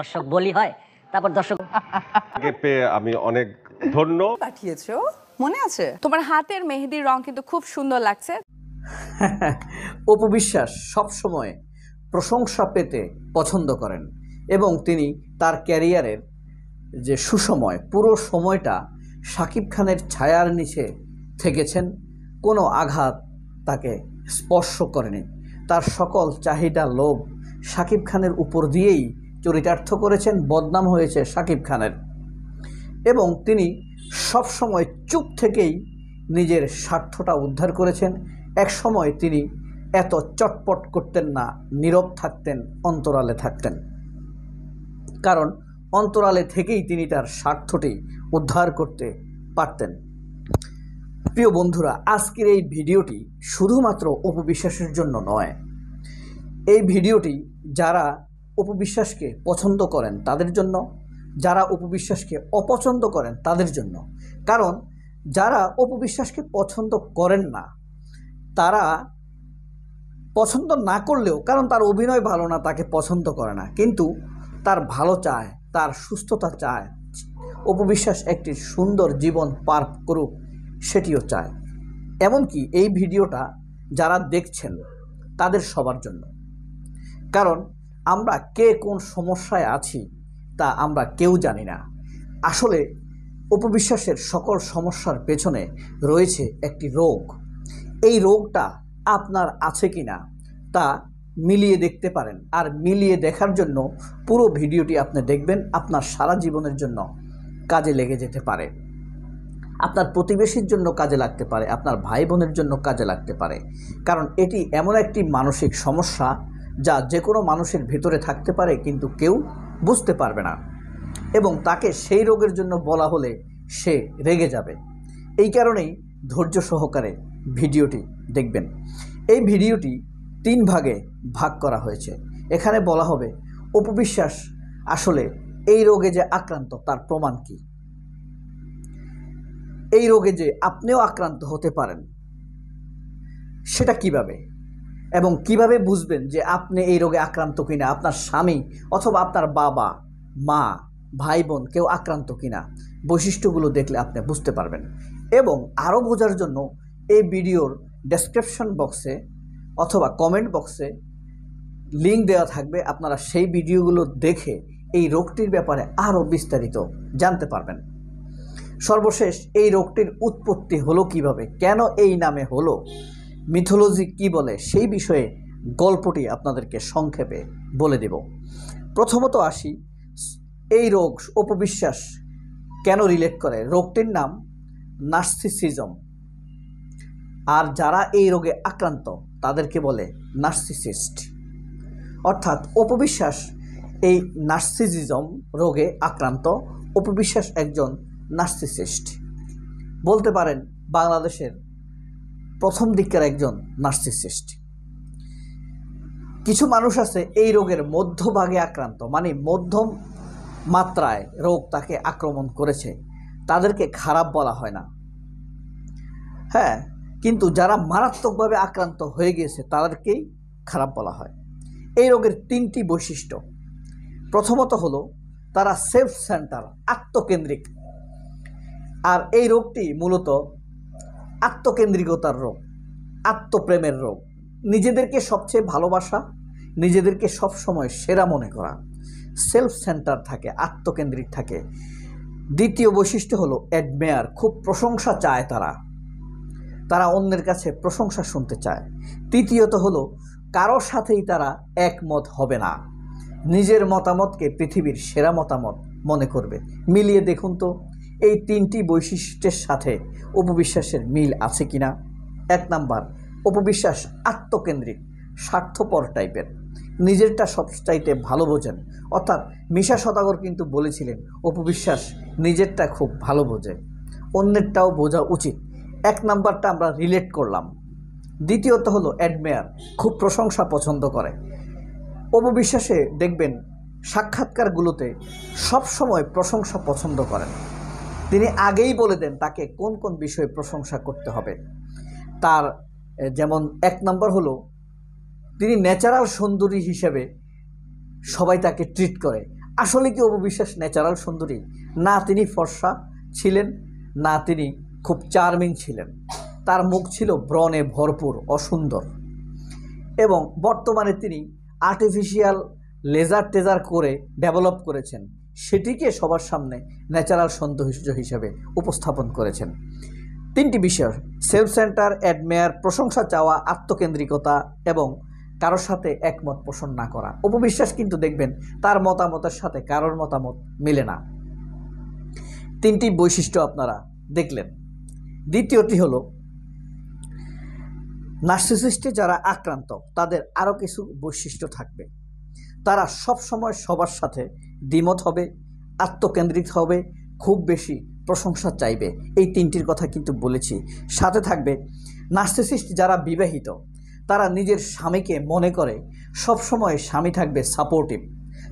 দর্শক বলি হয়, তারপর দর্শক পেয়ে আমি অনেক ধন্য। পাঠিয়েছো, মনে আছে? তোমার হাতের মেহেদির রং কিন্তু খুব সুন্দর লাগছে। অপু বিশ্বাস সবসময় প্রশংসা পেতে পছন্দ করেন এবং তিনি তার ক্যারিয়ারের যে সুসময়, পুরো সময়টা শাকিব খানের ছায়ার নিচে থেকেছেন। কোনো আঘাত তাকে স্পর্শ করেনি। তার সকল চাহিদা, লোভ শাকিব খানের উপর দিয়েই চরিতার্থ করেছেন। বদনাম হয়েছে শাকিব খানের এবং তিনি সবসময় চুপ থেকেই নিজের স্বার্থটা উদ্ধার করেছেন। এক সময় তিনি এত চটপট করতেন না, নীরব থাকতেন, অন্তরালে থাকতেন, কারণ অন্তরালে থেকেই তিনি তার স্বার্থটি উদ্ধার করতে পারতেন। প্রিয় বন্ধুরা, আজকের এই ভিডিওটি শুধুমাত্র অপু বিশ্বাসের জন্য নয়। এই ভিডিওটি যারা অপু বিশ্বাসকে পছন্দ করেন তাদের জন্য, যারা অপু বিশ্বাসকে অপছন্দ করেন তাদের জন্য। কারণ যারা অপু বিশ্বাসকে পছন্দ করেন না, তারা পছন্দ না করলেও, কারণ তার অভিনয় ভালো না, তাকে পছন্দ করে না, কিন্তু তার ভালো চায়, তার সুস্থতা চায়, অপু বিশ্বাস একটি সুন্দর জীবন পার করুক সেটিও চায়। এমনকি এই ভিডিওটা যারা দেখছেন তাদের সবার জন্য। কারণ আমরা কে কোন সমস্যায় আছি তা আমরা কেউ জানি না। আসলে অপু বিশ্বাসের সকল সমস্যার পেছনে রয়েছে একটি রোগ। এই রোগটা আপনার আছে কি না তা মিলিয়ে দেখতে পারেন। আর মিলিয়ে দেখার জন্য পুরো ভিডিওটি আপনি দেখবেন, আপনার সারা জীবনের জন্য কাজে লেগে যেতে পারে। আপনার প্রতিবেশীর জন্য কাজে লাগতে পারে, আপনার ভাই বোনের জন্য কাজে লাগতে পারে। কারণ এটি এমন একটি মানসিক সমস্যা যা যে কোনো মানুষের ভেতরে থাকতে পারে, কিন্তু কেউ বুঝতে পারবে না এবং তাকে সেই রোগের জন্য বলা হলে সে রেগে যাবে। এই কারণেই ধৈর্য সহকারে ভিডিওটি দেখবেন। এই ভিডিওটি 3 ভাগে ভাগ করা হয়েছে। এখানে বলা হবে অপু বিশ্বাস আসলে এই রোগে যে আক্রান্ত তার প্রমাণ কী, এই রোগে যে আপনিও আক্রান্ত হতে পারেন সেটা কিভাবে, এবং কিভাবে বুঝবেন যে আপনি এই রোগে আক্রান্ত কিনা, আপনার স্বামী অথবা আপনার বাবা মা ভাই বোন কেউ আক্রান্ত কিনা, বৈশিষ্ট্যগুলো দেখলে আপনি বুঝতে পারবেন। এবং আরও বোঝার জন্য এই ভিডিওর ডেসক্রিপশন বক্সে অথবা কমেন্ট বক্সে লিঙ্ক দেওয়া থাকবে, আপনারা সেই ভিডিওগুলো দেখে এই রোগটির ব্যাপারে আরও বিস্তারিত জানতে পারবেন। সর্বশেষ এই রোগটির উৎপত্তি হলো কিভাবে, কেন এই নামে হলো, মিথোলজি কি বলে, সেই বিষয়ে গল্পটি আপনাদেরকে সংক্ষেপে বলে দেব। প্রথমত আসি, এই রোগ অপু বিশ্বাস কেন রিলেট করে। রোগটির নাম নার্সিসিজম। আর যারা এই রোগে আক্রান্ত তাদেরকে বলে নার্সিসিস্ট। অর্থাৎ অপু বিশ্বাস এই নার্সিসিজম রোগে আক্রান্ত। অপু বিশ্বাস একজন নার্সিসিস্ট, বলতে পারেন বাংলাদেশের প্রথম দিককার একজন নার্সিসিস্ট। কিছু মানুষ আছে এই রোগের মধ্যভাগে আক্রান্ত, মানে মধ্যম মাত্রায় রোগ তাকে আক্রমণ করেছে, তাদেরকে খারাপ বলা হয় না। হ্যাঁ, কিন্তু যারা মারাত্মকভাবে আক্রান্ত হয়ে গিয়েছে তাদেরকেই খারাপ বলা হয়। এই রোগের 3টি বৈশিষ্ট্য। প্রথমত হলো তারা সেলফ সেন্টার, আত্মকেন্দ্রিক। আর এই রোগটি মূলত আত্মকেন্দ্রিকতার রোগ, আত্মপ্রেমের রোগ। নিজেদেরকে সবচেয়ে ভালোবাসা, নিজেদেরকে সবসময় সেরা মনে করা, সেলফ সেন্টার থাকে, আত্মকেন্দ্রিক থাকে। দ্বিতীয় বৈশিষ্ট্য হলো অ্যাডমায়ার, খুব প্রশংসা চায় তারা অন্যের কাছে প্রশংসা শুনতে চায়। তৃতীয়ত হলো কারোর সাথেই তারা একমত হবে না, নিজের মতামতকে পৃথিবীর সেরা মতামত মনে করবে। মিলিয়ে দেখুন তো এই 3টি বৈশিষ্ট্যের সাথে অপু বিশ্বাসের মিল আছে কিনা। 1 নাম্বার, অপু বিশ্বাস আত্মকেন্দ্রিক, স্বার্থপর টাইপের, নিজেরটা সবচাইতে ভালো বোঝেন। অর্থাৎ মিশা সওদাগর কিন্তু বলেছিলেন অপু বিশ্বাস নিজেরটা খুব ভালো বোঝে, অন্যেরটাও বোঝা উচিত। 1 নাম্বারটা আমরা রিলেট করলাম। দ্বিতীয়ত হলো অ্যাডমায়ার, খুব প্রশংসা পছন্দ করে। অপু বিশ্বাসে দেখবেন সাক্ষাৎকারগুলোতে সবসময় প্রশংসা পছন্দ করেন। তিনি আগেই বলে দেন তাকে কোন কোন বিষয়ে প্রশংসা করতে হবে। তার যেমন 1 নম্বর হলো তিনি ন্যাচারাল সুন্দরী হিসেবে সবাই তাকে ট্রিট করে। আসলে কি অপবিশ্বাস ন্যাচারাল সুন্দরী? না তিনি ফর্সা ছিলেন, না তিনি খুব চার্মিং ছিলেন। তার মুখ ছিল ব্রণে ভরপুর, অসুন্দর। এবং বর্তমানে তিনি আর্টিফিশিয়াল লেজার টেজার করে ডেভেলপ করেছেন, সেটিকে সবার সামনে ন্যাচারাল সৌন্দর্য হিসেবে উপস্থাপন করেছেন। 3টি বিষয়: সেলফ সেন্টার, অ্যাডমায়ার, প্রশংসা চাওয়া, আত্মকেন্দ্রিকতা এবং কারোর সাথে একমত পোষণ না করা। অপবিশ্বাস কিন্তু দেখবেন তার মতামতের সাথে কারোর মতামত মেলে না। 3টি বৈশিষ্ট্য আপনারা দেখলেন। দ্বিতীয়টি হলো নার্সিসিস্টে যারা আক্রান্ত তাদের আরও কিছু বৈশিষ্ট্য থাকবে। তারা সব সময় সবার সাথে দ্বিমত হবে, আত্মকেন্দ্রিক হবে, খুব বেশি প্রশংসা চাইবে। এই 3টির কথা কিন্তু বলেছি। সাথে থাকবে নার্সিসিস্ট যারা বিবাহিত, তারা নিজের স্বামীকে মনে করে সব সময় স্বামী থাকবে সাপোর্টিভ,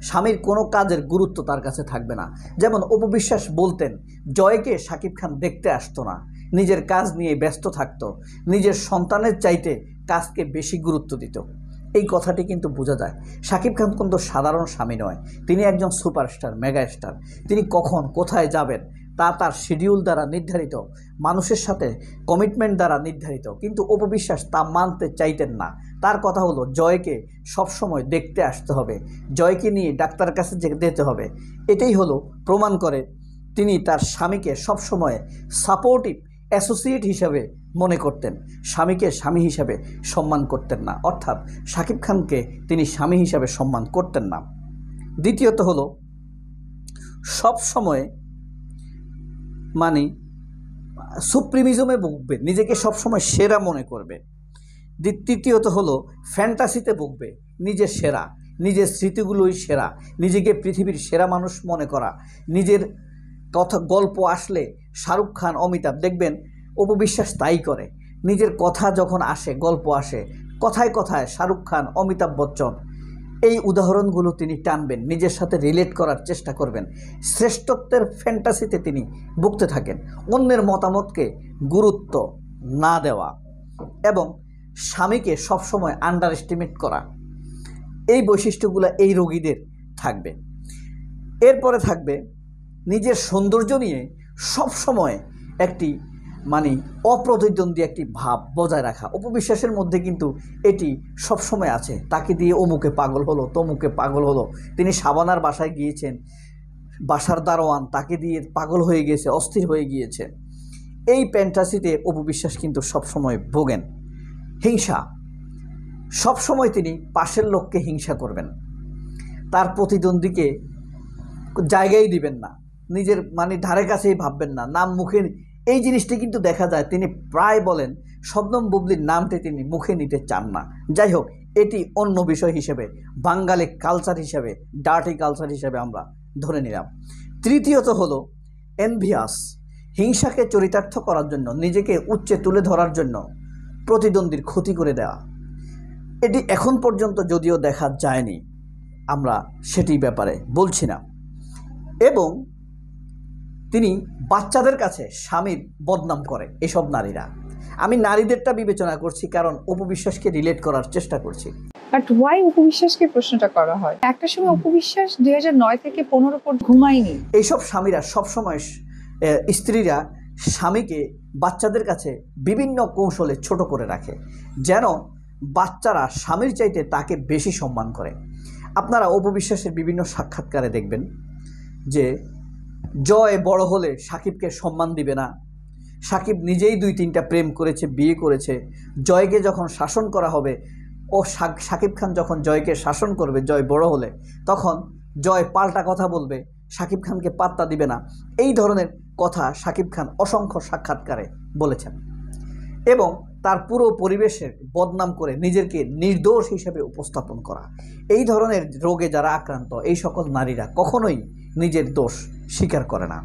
স্বামীর কোনো কাজের গুরুত্ব তার কাছে থাকবে না। যেমন অপবিশ্বাস বলতেন, জয়কে শাকিব খান দেখতে আসতো না, নিজের কাজ নিয়ে ব্যস্ত থাকতো, নিজের সন্তানের চাইতে কাজকে বেশি গুরুত্ব দিত। এই কথাটি কিন্তু বোঝা যায় শাকিব খান কিন্তু সাধারণ স্বামী নয়, তিনি একজন সুপারস্টার, মেগা স্টার। তিনি কখন কোথায় যাবেন তা তার শিডিউল দ্বারা নির্ধারিত, মানুষের সাথে কমিটমেন্ট দ্বারা নির্ধারিত। কিন্তু অপবিশ্বাস তা মানতে চাইতেন না। তার কথা হলো জয়কে সবসময় দেখতে আসতে হবে, জয়কে নিয়ে ডাক্তারের কাছে যেতে হবে। এটাই হলো প্রমাণ করে তিনি তার স্বামীকে সবসময় সাপোর্টিভ অ্যাসোসিয়েট হিসাবে মনে করতেন, স্বামীকে স্বামী হিসাবে সম্মান করতেন না। অর্থাৎ শাকিব খানকে তিনি স্বামী হিসাবে সম্মান করতেন না। দ্বিতীয়ত হলো সবসময় মানে সুপ্রিমিজমে ভুগবে, নিজেকে সবসময় সেরা মনে করবে। তৃতীয়ত হলো ফ্যান্টাসিতে ভুগবে, নিজের সেরা, নিজের স্মৃতিগুলোই সেরা, নিজেকে পৃথিবীর সেরা মানুষ মনে করা। নিজের কথা গল্প আসলে শাহরুখ খান, অমিতাভ, দেখবেন অপবিশ্বাস তাই করে। নিজের কথা যখন আসে, গল্প আসে, কথায় কথায় শাহরুখ খান, অমিতাভ বচ্চন, এই উদাহরণগুলো তিনি টানবেন, নিজের সাথে রিলেট করার চেষ্টা করবেন। শ্রেষ্ঠত্বের ফ্যান্টাসিতে তিনি ভুগতে থাকেন। অন্যের মতামতকে গুরুত্ব না দেওয়া এবং স্বামীকে সবসময় আন্ডার এস্টিমেট করা, এই বৈশিষ্ট্যগুলো এই রোগীদের থাকবে। এরপরে থাকবে নিজের সৌন্দর্য নিয়ে সবসময় একটি অপ্রতিদ্বন্দ্বী একটি ভাব বজায় রাখা। অপবিশ্বাসের মধ্যে কিন্তু এটি সবসময় আছে। তাকে দিয়ে অমুকে পাগল হলো, তমুকে পাগল হলো। তিনি শাবানার বাসায় গিয়েছেন, বাসার দারোয়ান তাকে দিয়ে পাগল হয়ে গিয়েছে, অস্থির হয়ে গিয়েছে। এই ফ্যান্টাসিতে অপবিশ্বাস কিন্তু সবসময় ভোগেন। হিংসা, সবসময় তিনি পাশের লোককে হিংসা করবেন, তার প্রতিদ্বন্দ্বীকে জায়গায় দিবেন না, নিজের ধারে কাছেই ভাববেন না, নাম মুখে। এই জিনিসটি কিন্তু দেখা যায়, তিনি প্রায় বলেন শবনম বুবলির নামটি তিনি মুখে নিতে চান না। যাই হোক, এটি অন্য বিষয় হিসেবে, বাঙালি কালচার হিসেবে, ডার্টি কালচার হিসেবে আমরা ধরে নিলাম। তৃতীয়ত হলো এনভিয়াস, হিংসাকে চরিতার্থ করার জন্য, নিজেকে উচ্চে তুলে ধরার জন্য প্রতিদ্বন্দ্বীর ক্ষতি করে দেওয়া। এটি এখন পর্যন্ত যদিও দেখা যায়নি, আমরা সেটি ব্যাপারে বলছি না। এবং তিনি বাচ্চাদের কাছে স্বামীর বদনাম করে এসব নারীরা। আমি নারীদেরটা বিবেচনা করছি, কারণ অপবিশ্বাসকে রিলেট করার চেষ্টা করছি। বাট ওয়াই অপবিশ্বাসকে প্রশ্নটা করা হয়? একটা সময় অপবিশ্বাস 2009 থেকে 15 পর ঘুমায়নি। এইসব স্বামীরা সবসময়, স্ত্রীরা স্বামীকে বাচ্চাদের কাছে বিভিন্ন কৌশলে ছোট করে রাখে, যেন বাচ্চারা স্বামীর চাইতে তাকে বেশি সম্মান করে। আপনারা অপবিশ্বাসের বিভিন্ন সাক্ষাৎকারে দেখবেন যে জয় বড় হলে সাকিবকে সম্মান দিবে না, সাকিব নিজেই 2-3টা প্রেম করেছে, বিয়ে করেছে। জয়কে যখন শাসন করা হবে, সাকিব খান যখন জয়কে শাসন করবে, জয় বড় হলে, তখন জয় পাল্টা কথা বলবে, সাকিব খানকে পাত্তা দিবে না। এই ধরনের কথা সাকিব খান অসংখ্য সাক্ষাৎকারে বলেছেন। এবং তার পুরো পরিবেশের বদনাম করে নিজেকে নির্দোষ হিসেবে উপস্থাপন করা। এই ধরনের রোগে যারা আক্রান্ত, এই সকল নারীরা কখনোই নিজের দোষ স্বীকার করে না।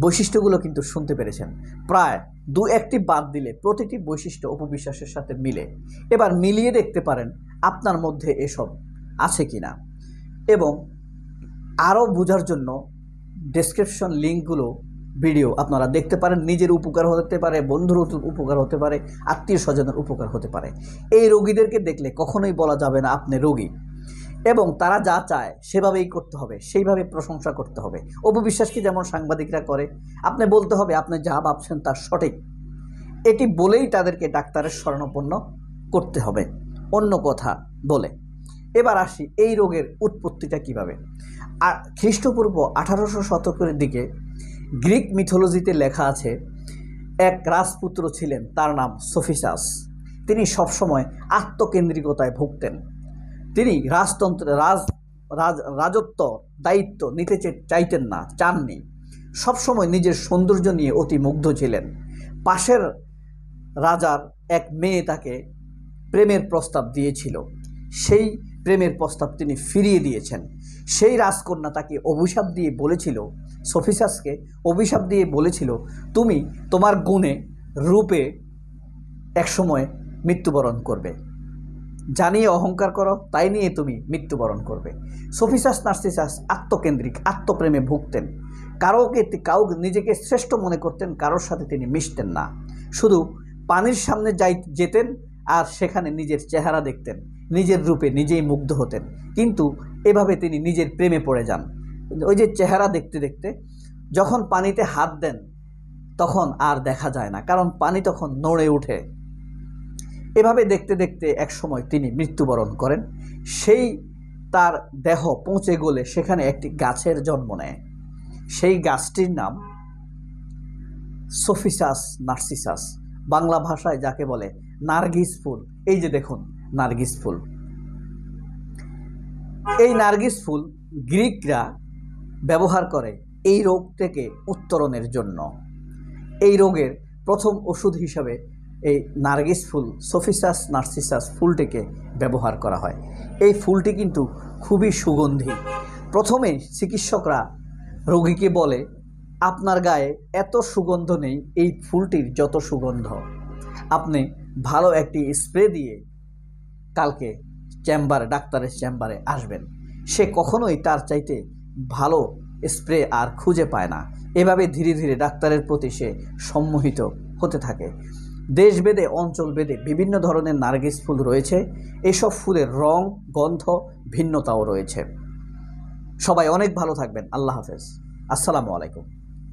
বৈশিষ্ট্যগুলো কিন্তু শুনতে পেরেছেন, প্রায় 2-1টি বাদ দিলে প্রতিটি বৈশিষ্ট্য অপবিশ্বাসের সাথে মিলে। এবার মিলিয়ে দেখতে পারেন আপনার মধ্যে এসব আছে কিনা। এবং আরও বোঝার জন্য ডেসক্রিপশন লিঙ্কগুলো, ভিডিও আপনারা দেখতে পারেন। নিজের উপকার হতে পারে, বন্ধুর উপকার হতে পারে, আত্মীয় স্বজনের উপকার হতে পারে। এই রোগীদেরকে দেখলে কখনোই বলা যাবে না আপনি রোগী। এবং তারা যা চায় সেভাবেই করতে হবে, সেইভাবে প্রশংসা করতে হবে। অপবিশ্বাস কি যেমন সাংবাদিকরা করে, আপনি বলতে হবে আপনি যা ভাবছেন তা সঠিক, এটি বলেই তাদেরকে ডাক্তারের শরণাপন্ন করতে হবে, অন্য কথা বলে। এবার আসি এই রোগের উৎপত্তিটা কিভাবে। আর খ্রিস্টপূর্ব 1800 শতকের দিকে গ্রিক মিথোলজিতে লেখা আছে, এক রাজপুত্র ছিলেন, তার নাম সফিসাস। তিনি সবসময় আত্মকেন্দ্রিকতায় ভুগতেন। তিনি রাজত্ব দায়িত্ব নিতে চাইতেন না, চাননি। সবসময় নিজের সৌন্দর্য নিয়ে অতি মুগ্ধ ছিলেন। পাশের রাজার এক মেয়ে তাকে প্রেমের প্রস্তাব দিয়েছিল, সেই প্রেমের প্রস্তাব তিনি ফিরিয়ে দিয়েছেন। সেই রাজকন্যা তাকে অভিশাপ দিয়ে বলেছিল, সফিসাসকে অভিশাপ দিয়ে বলেছিল, তুমি তোমার গুণে রূপে একসময় মৃত্যুবরণ করবে, জানিয়ে অহংকার করো, তাই নিয়ে তুমি মৃত্যুবরণ করবে। সফিসাস নার্সিসাস আত্মকেন্দ্রিক, আত্মপ্রেমে ভুগতেন। কাউকে নিজেকে শ্রেষ্ঠ মনে করতেন, কারোর সাথে তিনি মিশতেন না। শুধু পানির সামনে যেতেন আর সেখানে নিজের চেহারা দেখতেন, নিজের রূপে নিজেই মুগ্ধ হতেন। কিন্তু এভাবে তিনি নিজের প্রেমে পড়ে যান। ওই যে চেহারা দেখতে দেখতে যখন পানিতে হাত দেন তখন আর দেখা যায় না, কারণ পানি তখন নড়ে ওঠে। এভাবে দেখতে দেখতে একসময় তিনি মৃত্যুবরণ করেন। সেই তার দেহ পৌঁছে গেলে সেখানে একটি গাছের জন্ম নেয়। সেই গাছটির নাম সফিসাস নার্সিসাস, বাংলা ভাষায় যাকে বলে নার্গিস ফুল। এই যে দেখুন নার্গিস ফুল। এই নার্গিস ফুল গ্রিকরা ব্যবহার করে এই রোগ থেকে উত্তরণের জন্য। এই রোগের প্রথম ওষুধ হিসাবে এই নার্গিস ফুল, সফিসাস নার্সিসাস ফুলটিকে ব্যবহার করা হয়। এই ফুলটি কিন্তু খুবই সুগন্ধি। প্রথমে চিকিৎসকরা রোগীকে বলে, আপনার গায়ে এত সুগন্ধ নেই, এই ফুলটির যত সুগন্ধ। আপনি ভালো একটি স্প্রে দিয়ে কালকে ডাক্তারের চেম্বারে আসবেন। সে কখনোই তার চাইতে ভালো স্প্রে আর খুঁজে পায় না। এভাবে ধীরে ধীরে ডাক্তারের প্রতি সে সম্মোহিত হতে থাকে। দেশভেদে, অঞ্চলভেদে বিভিন্ন ধরনের নার্গিস ফুল রয়েছে। এসব ফুলের রং, গন্ধ ভিন্নতাও রয়েছে। সবাই অনেক ভালো থাকবেন। আল্লাহ হাফেজ। আসসালামু আলাইকুম।